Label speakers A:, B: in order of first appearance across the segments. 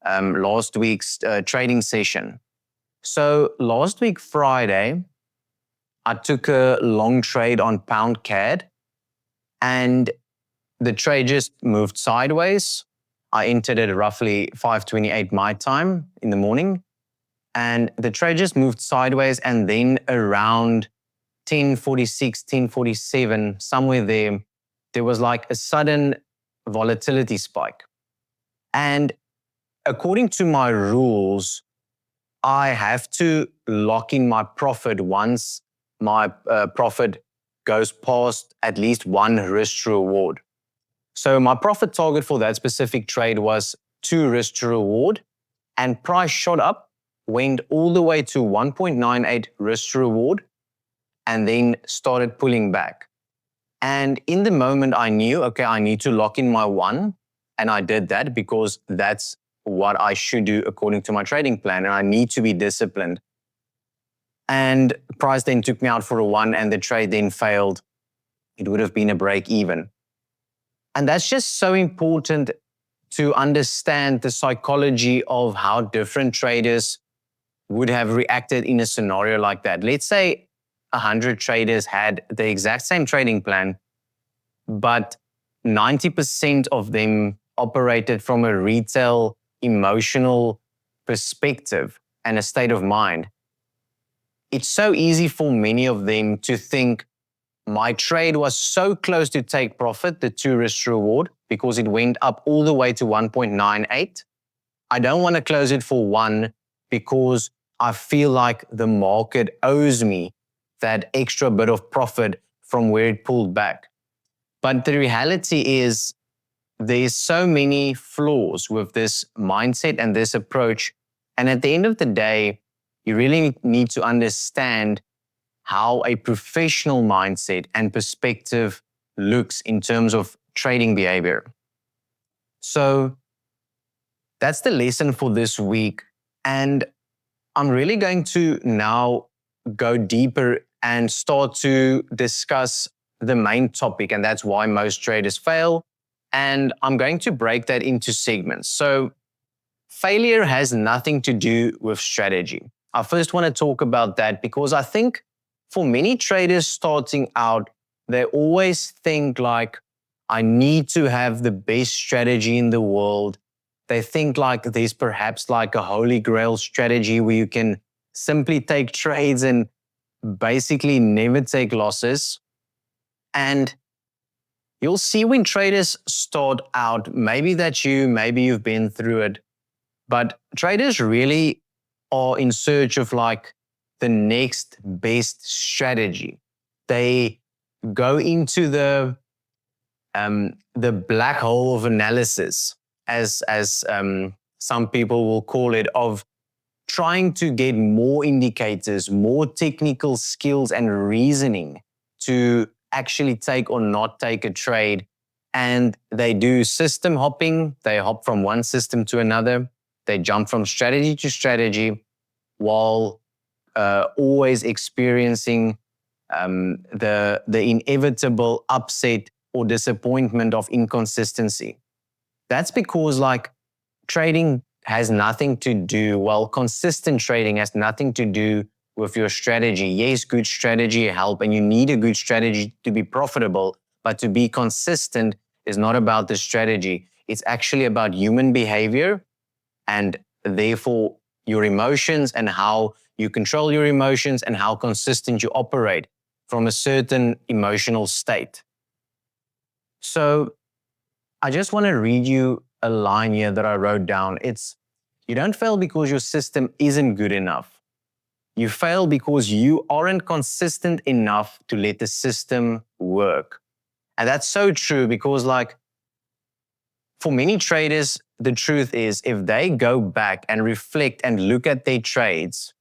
A: last week's trading session. So last week, Friday, I took a long trade on pound CAD and the trade just moved sideways. I entered it roughly 5:28 my time in the morning. And the trade just moved sideways, and then around 10:46, 10:47, somewhere there was like a sudden volatility spike. And according to my rules, I have to lock in my profit once my profit goes past at least one risk to reward. So my profit target for that specific trade was 2 risk to reward, and price shot up, went all the way to 1.98 risk to reward, and then started pulling back. And in the moment I knew, okay, I need to lock in my 1, and I did that because that's what I should do according to my trading plan, and I need to be disciplined. And price then took me out for a 1, and the trade then failed. It would have been a break even. And that's just so important to understand the psychology of how different traders would have reacted in a scenario like that. Let's say 100 traders had the exact same trading plan, but 90% of them operated from a retail, emotional perspective and a state of mind. It's so easy for many of them to think, my trade was so close to take profit, the 2 risk to reward, because it went up all the way to 1.98. I don't want to close it for 1 because I feel like the market owes me that extra bit of profit from where it pulled back. But the reality is there's so many flaws with this mindset and this approach. And at the end of the day, you really need to understand how a professional mindset and perspective looks in terms of trading behavior. So that's the lesson for this week. And I'm really going to now go deeper and start to discuss the main topic, and that's why most traders fail. And I'm going to break that into segments. So failure has nothing to do with strategy. I first want to talk about that because I think for many traders starting out, they always think like, I need to have the best strategy in the world. They think like there's perhaps like a holy grail strategy where you can simply take trades and basically never take losses. And you'll see when traders start out, maybe that's you, maybe you've been through it, but traders really are in search of like the next best strategy. They go into the black hole of analysis, as some people will call it, of trying to get more indicators, more technical skills and reasoning to actually take or not take a trade. And they do system hopping. They hop from one system to another. They jump from strategy to strategy while always experiencing the inevitable upset or disappointment of inconsistency. That's because like trading has nothing to do, consistent trading has nothing to do with your strategy. Yes, good strategy help, and you need a good strategy to be profitable, but to be consistent is not about the strategy. It's actually about human behavior and therefore your emotions and how you control your emotions and how consistent you operate from a certain emotional state. So I just want to read you a line here that I wrote down. It's, you don't fail because your system isn't good enough. You fail because you aren't consistent enough to let the system work. And that's so true because like for many traders, the truth is if they go back and reflect and look at their trades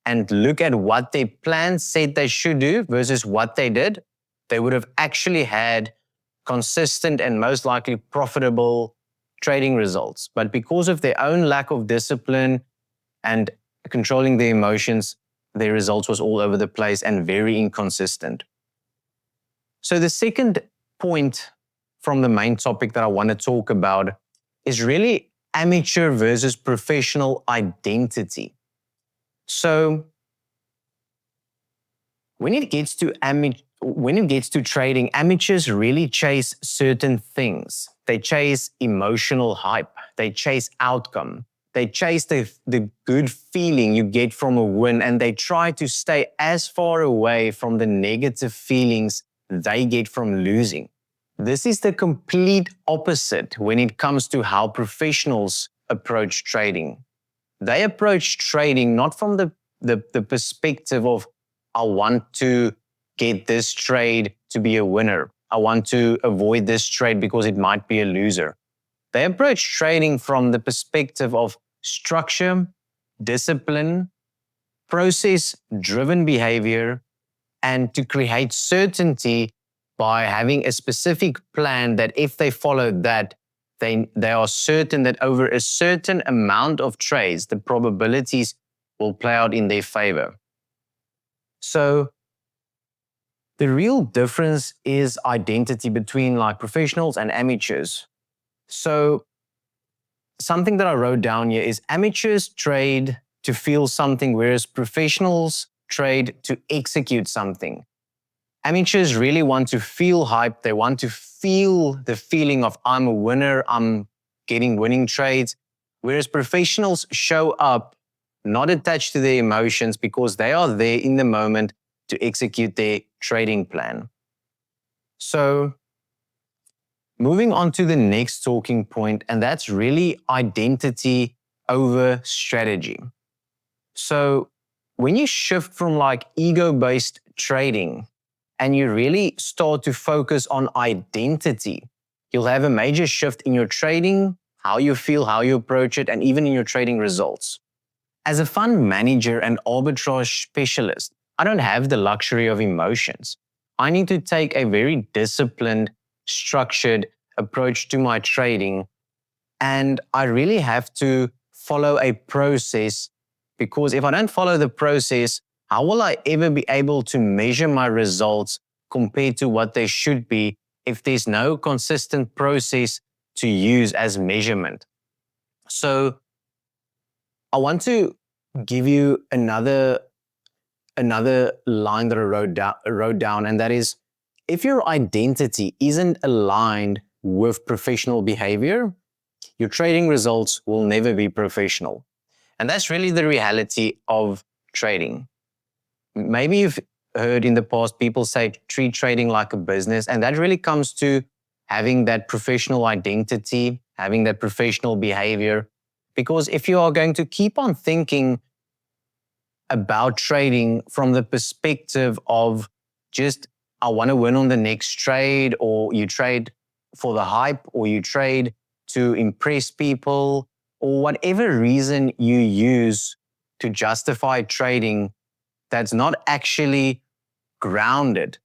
A: and look at what their plan said they should do versus what they did, they would have actually had consistent and most likely profitable trading results. But because of their own lack of discipline and controlling their emotions, their results was all over the place and very inconsistent. So the second point from the main topic that I want to talk about is really amateur versus professional identity. So when it gets to trading, amateurs really chase certain things. They chase emotional hype. They chase outcome. They chase the good feeling you get from a win, and they try to stay as far away from the negative feelings they get from losing. This is the complete opposite when it comes to how professionals approach trading. They approach trading not from the perspective of, I want to get this trade to be a winner. I want to avoid this trade because it might be a loser. They approach trading from the perspective of structure, discipline, process-driven behavior, and to create certainty by having a specific plan that if they follow that, they are certain that over a certain amount of trades, the probabilities will play out in their favor. So the real difference is identity between like professionals and amateurs. So something that I wrote down here is amateurs trade to feel something, whereas professionals trade to execute something. Amateurs really want to feel hype. They want to feel the feeling of I'm a winner, I'm getting winning trades. Whereas professionals show up not attached to their emotions because they are there in the moment to execute their trading plan. So moving on to the next talking point, and that's really identity over strategy. So when you shift from like ego-based trading and you really start to focus on identity, you'll have a major shift in your trading, how you feel, how you approach it, and even in your trading results. As a fund manager and arbitrage specialist, I don't have the luxury of emotions. I need to take a very disciplined, structured approach to my trading, and I really have to follow a process, because if I don't follow the process, how will I ever be able to measure my results compared to what they should be if there's no consistent process to use as measurement? So I want to give you another line that I wrote down, and that is, if your identity isn't aligned with professional behavior, your trading results will never be professional. And that's really the reality of trading. Maybe you've heard in the past people say treat trading like a business, and that really comes to having that professional identity, having that professional behavior. Because if you are going to keep on thinking about trading from the perspective of just, I want to win on the next trade, or you trade for the hype, or you trade to impress people, or whatever reason you use to justify trading that's not actually grounded,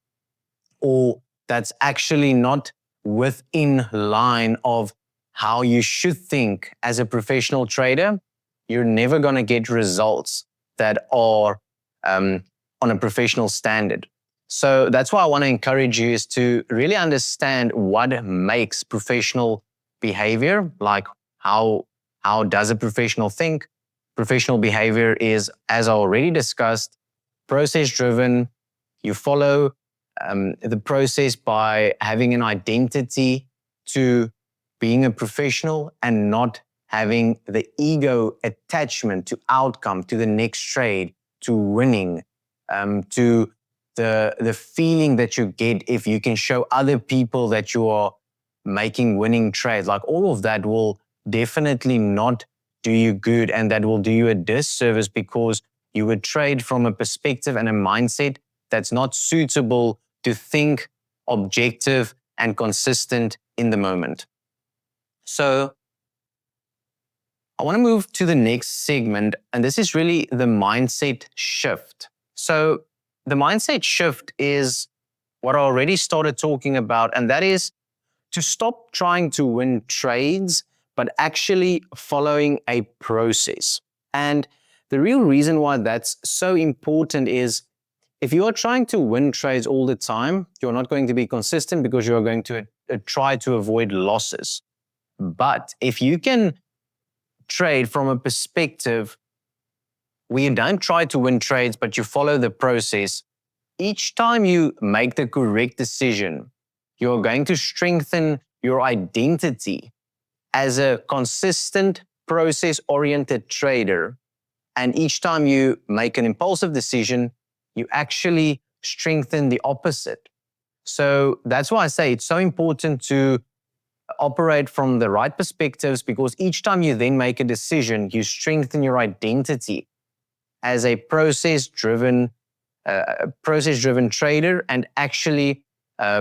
A: or that's actually not within line of how you should think as a professional trader, you're never going to get results that are on a professional standard. So that's why I want to encourage you is to really understand what makes professional behavior, like how does a professional think? Professional behavior is, as I already discussed, process-driven. You follow the process by having an identity to being a professional and not having the ego attachment to outcome, to the next trade, to winning, to the feeling that you get if you can show other people that you are making winning trades. Like all of that will definitely not do you good, and that will do you a disservice because you would trade from a perspective and a mindset that's not suitable to think objective and consistent in the moment. So I want to move to the next segment, and this is really the mindset shift. So the mindset shift is what I already started talking about, and that is to stop trying to win trades, but actually following a process. And the real reason why that's so important is if you are trying to win trades all the time, you're not going to be consistent because you are going to try to avoid losses. But if you can trade from a perspective where you don't try to win trades, but you follow the process, each time you make the correct decision, you're going to strengthen your identity as a consistent, process-oriented trader. And each time you make an impulsive decision, you actually strengthen the opposite. So that's why I say it's so important to operate from the right perspectives, because each time you then make a decision, you strengthen your identity as a process-driven trader, and actually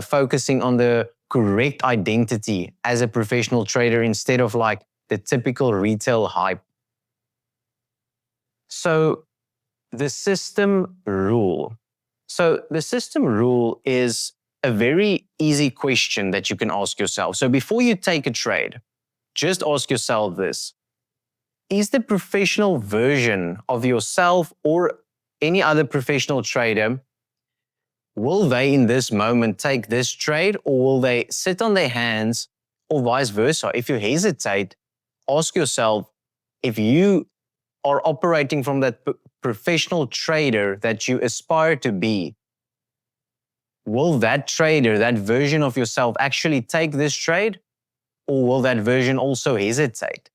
A: focusing on the correct identity as a professional trader instead of like the typical retail hype. So the system rule. So the system rule is a very easy question that you can ask yourself. So before you take a trade, just ask yourself this: is the professional version of yourself or any other professional trader, will they in this moment take this trade, or will they sit on their hands, or vice versa? If you hesitate, ask yourself, if you are operating from that professional trader that you aspire to be, will that trader, that version of yourself, actually take this trade, or will that version also hesitate?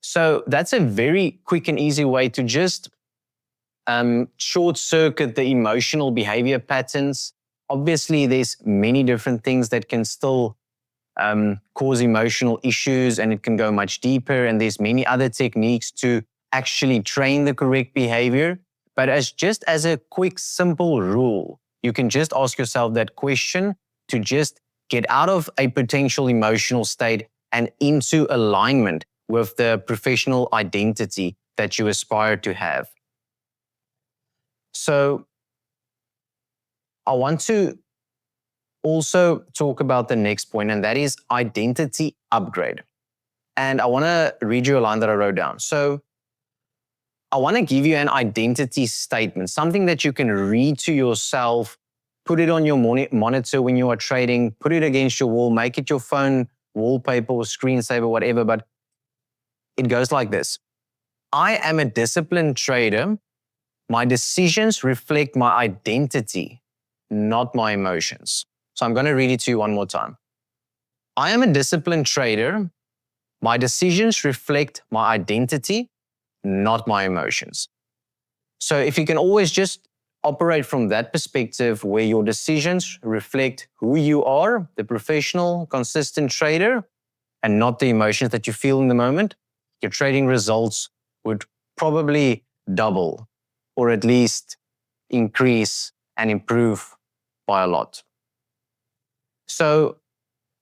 A: So that's a very quick and easy way to just short circuit the emotional behavior patterns. Obviously, there's many different things that can still cause emotional issues, and it can go much deeper, and there's many other techniques to actually train the correct behavior. But just as a quick, simple rule, you can just ask yourself that question to just get out of a potential emotional state and into alignment with the professional identity that you aspire to have. So I want to also talk about the next point, and that is identity upgrade. And I want to read you a line that I wrote down. So I want to give you an identity statement, something that you can read to yourself, put it on your monitor when you are trading, put it against your wall, make it your phone wallpaper or screensaver, whatever. But it goes like this: I am a disciplined trader. My decisions reflect my identity, not my emotions. So I'm going to read it to you one more time. I am a disciplined trader. My decisions reflect my identity, not my emotions. So if you can always just operate from that perspective, where your decisions reflect who you are, the professional, consistent trader, and not the emotions that you feel in the moment, your trading results would probably double, or at least increase and improve by a lot. So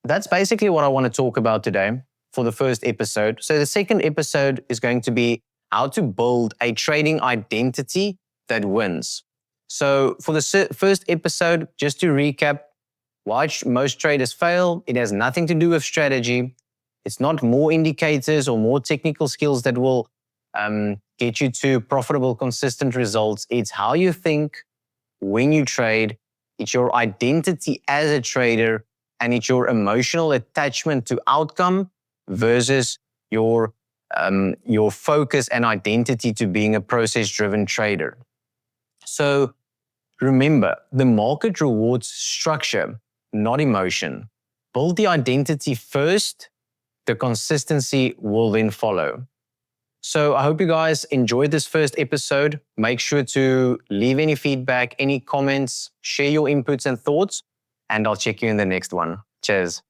A: that's basically what I want to talk about today for the first episode. So the second episode is going to be how to build a trading identity that wins. So for the first episode, just to recap, why most traders fail, it has nothing to do with strategy. It's not more indicators or more technical skills that will get you to profitable, consistent results. It's how you think when you trade. It's your identity as a trader, and it's your emotional attachment to outcome versus your focus and identity to being a process-driven trader. So remember, the market rewards structure, not emotion. Build the identity first, the consistency will then follow. So I hope you guys enjoyed this first episode. Make sure to leave any feedback, any comments, share your inputs and thoughts, and I'll check you in the next one. Cheers.